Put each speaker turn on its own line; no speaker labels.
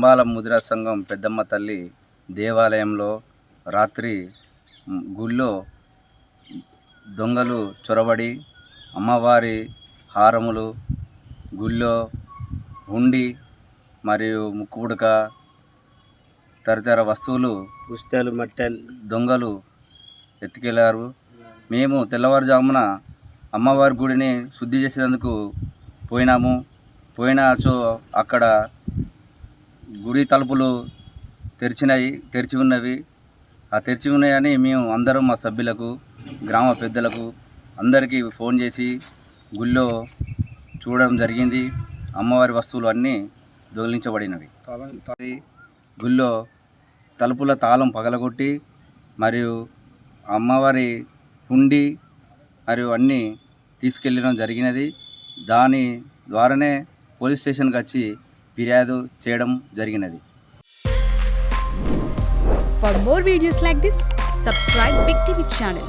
కంబాల ముదిరా సంఘం పెద్దమ్మ తల్లి దేవాలయంలో రాత్రి గుళ్ళో దొంగలు చొరబడి అమ్మవారి హారములు, గుళ్ళో హుండీ మరియు ముక్కుపుడక తదితర వస్తువులు
పుస్తలు మట్టలు
దొంగలు ఎత్తుకెళ్లారు. మేము తెల్లవారుజామున అమ్మవారి గుడిని శుద్ధి చేసేందుకు పోయినాచో అక్కడ గుడి తలుపులు తెరిచి ఉన్నవి. ఆ తెరిచి ఉన్నాయని మేము అందరం మా సభ్యులకు, గ్రామ పెద్దలకు అందరికీ ఫోన్ చేసి గుళ్ళో చూడడం జరిగింది. అమ్మవారి వస్తువులు అన్నీ దొంగిలించబడినవి. గుళ్ళో తలుపుల తాళం పగలగొట్టి మరియు అమ్మవారి హుండీ మరియు అన్నీ తీసుకెళ్ళడం జరిగినది. దాని ద్వారానే పోలీస్ స్టేషన్కి వచ్చి ఫిర్యాదు చేయడం జరిగినది.
For more videos like this, subscribe Big TV channel.